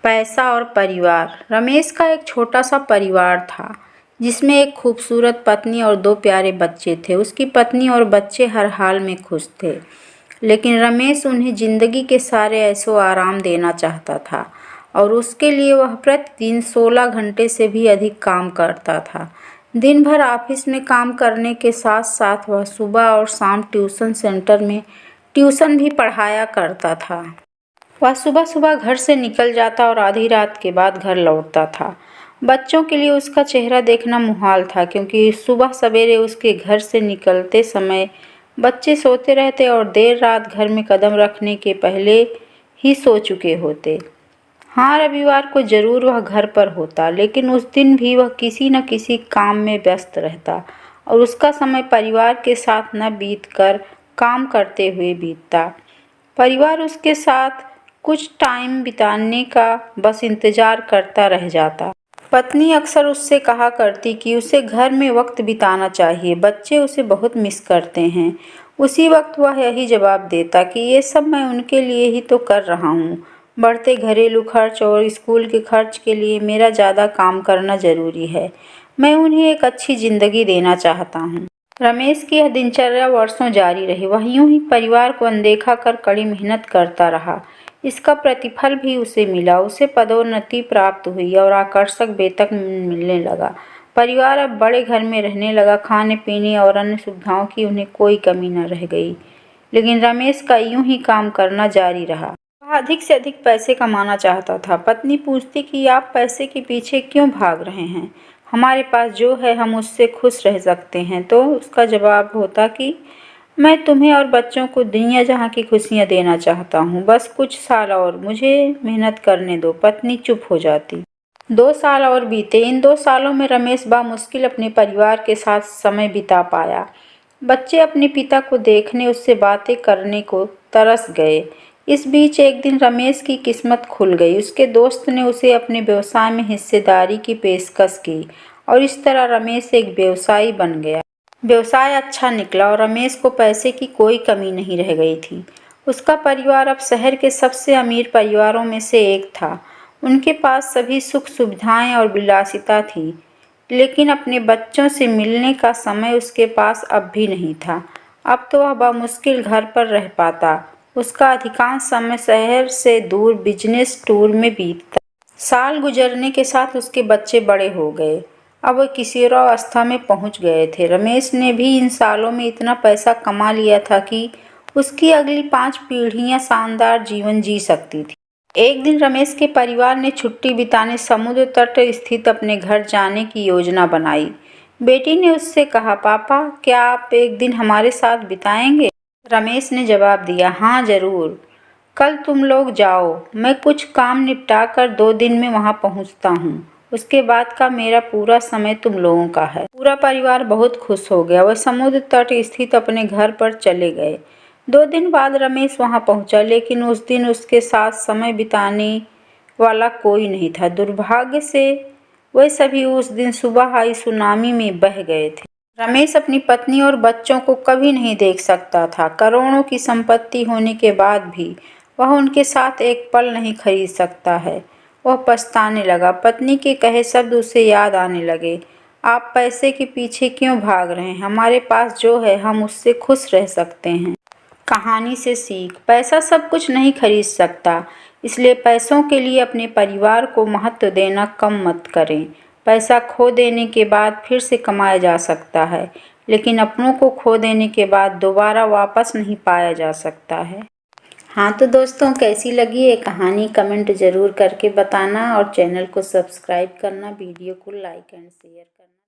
पैसा और परिवार। रमेश का एक छोटा सा परिवार था जिसमें एक खूबसूरत पत्नी और 2 प्यारे बच्चे थे। उसकी पत्नी और बच्चे हर हाल में खुश थे, लेकिन रमेश उन्हें ज़िंदगी के सारे ऐशो आराम देना चाहता था और उसके लिए वह प्रतिदिन 16 घंटे से भी अधिक काम करता था। दिन भर ऑफिस में काम करने के साथ साथ वह सुबह और शाम ट्यूशन सेंटर में ट्यूशन भी पढ़ाया करता था। वह सुबह-सुबह घर से निकल जाता और आधी रात के बाद घर लौटता था। बच्चों के लिए उसका चेहरा देखना मुहाल था, क्योंकि सुबह सवेरे उसके घर से निकलते समय बच्चे सोते रहते और देर रात घर में कदम रखने के पहले ही सो चुके होते। हाँ, रविवार को ज़रूर वह घर पर होता, लेकिन उस दिन भी वह किसी न किसी काम में व्यस्त रहता और उसका समय परिवार के साथ न बीतकर काम करते हुए बीतता। परिवार उसके साथ कुछ टाइम बिताने का बस इंतज़ार करता रह जाता। पत्नी अक्सर उससे कहा करती कि उसे घर में वक्त बिताना चाहिए, बच्चे उसे बहुत मिस करते हैं। उसी वक्त वह यही जवाब देता कि ये सब मैं उनके लिए ही तो कर रहा हूँ। बढ़ते घरेलू खर्च और स्कूल के खर्च के लिए मेरा ज़्यादा काम करना ज़रूरी है। मैं उन्हें एक अच्छी ज़िंदगी देना चाहता हूँ। रमेश की यह दिनचर्या वर्षों जारी रही। वह यूं ही परिवार को अनदेखा कर कड़ी मेहनत करता रहा। इसका प्रतिफल भी उसे मिला। उसे पदोन्नति प्राप्त हुई और आकर्षक वेतन मिलने लगा। परिवार अब बड़े घर में रहने लगा। खाने पीने और अन्य सुविधाओं की उन्हें कोई कमी न रह गई। लेकिन रमेश का यूं ही काम करना जारी रहा। वह अधिक से अधिक पैसे कमाना चाहता था। पत्नी पूछती कि आप पैसे के पीछे क्यों भाग रहे हैं? हमारे पास जो है हम उससे खुश रह सकते हैं। तो उसका जवाब होता कि मैं तुम्हें और बच्चों को दुनिया जहाँ की खुशियाँ देना चाहता हूँ। बस कुछ साल और मुझे मेहनत करने दो। पत्नी चुप हो जाती। 2 साल और बीते। इन 2 सालों में रमेश बामुश्किल अपने परिवार के साथ समय बिता पाया। बच्चे अपने पिता को देखने, उससे बातें करने को तरस गए। इस बीच एक दिन रमेश की किस्मत खुल गई। उसके दोस्त ने उसे अपने व्यवसाय में हिस्सेदारी की पेशकश की और इस तरह रमेश एक व्यवसायी बन गया। व्यवसाय अच्छा निकला और रमेश को पैसे की कोई कमी नहीं रह गई थी। उसका परिवार अब शहर के सबसे अमीर परिवारों में से एक था। उनके पास सभी सुख सुविधाएं और विलासिता थी, लेकिन अपने बच्चों से मिलने का समय उसके पास अब भी नहीं था। अब तो वह बामुश्किल घर पर रह पाता। उसका अधिकांश समय शहर से दूर बिजनेस टूर में बीतता। साल गुजरने के साथ उसके बच्चे बड़े हो गए। अब वे किशोरावस्था में पहुंच गए थे। रमेश ने भी इन सालों में इतना पैसा कमा लिया था कि उसकी अगली 5 पीढ़ियां शानदार जीवन जी सकती थी। एक दिन रमेश के परिवार ने छुट्टी बिताने समुद्र तट स्थित अपने घर जाने की योजना बनाई। बेटी ने उससे कहा, पापा क्या आप एक दिन हमारे साथ बिताएंगे? रमेश ने जवाब दिया, हाँ ज़रूर, कल तुम लोग जाओ। मैं कुछ काम निपटा कर 2 दिन में वहाँ पहुँचता हूँ। उसके बाद का मेरा पूरा समय तुम लोगों का है। पूरा परिवार बहुत खुश हो गया। वह समुद्र तट स्थित अपने घर पर चले गए। 2 दिन बाद रमेश वहां पहुंचा, लेकिन उस दिन उसके साथ समय बिताने वाला कोई नहीं था। दुर्भाग्य से वे सभी उस दिन सुबह आई सुनामी में बह गए थे। रमेश अपनी पत्नी और बच्चों को कभी नहीं देख सकता था। करोड़ों की संपत्ति होने के बाद भी वह उनके साथ एक पल नहीं खरीद सकता है। वह पछताने लगा। पत्नी के कहे शब्द उसे याद आने लगे। आप पैसे के पीछे क्यों भाग रहे हैं? हमारे पास जो है हम उससे खुश रह सकते हैं। कहानी से सीख। पैसा सब कुछ नहीं खरीद सकता, इसलिए पैसों के लिए अपने परिवार को महत्व देना कम मत करें। पैसा खो देने के बाद फिर से कमाया जा सकता है, लेकिन अपनों को खो देने के बाद दोबारा वापस नहीं पाया जा सकता है। हाँ तो दोस्तों, कैसी लगी ये कहानी कमेंट ज़रूर करके बताना और चैनल को सब्सक्राइब करना, वीडियो को लाइक एंड शेयर करना।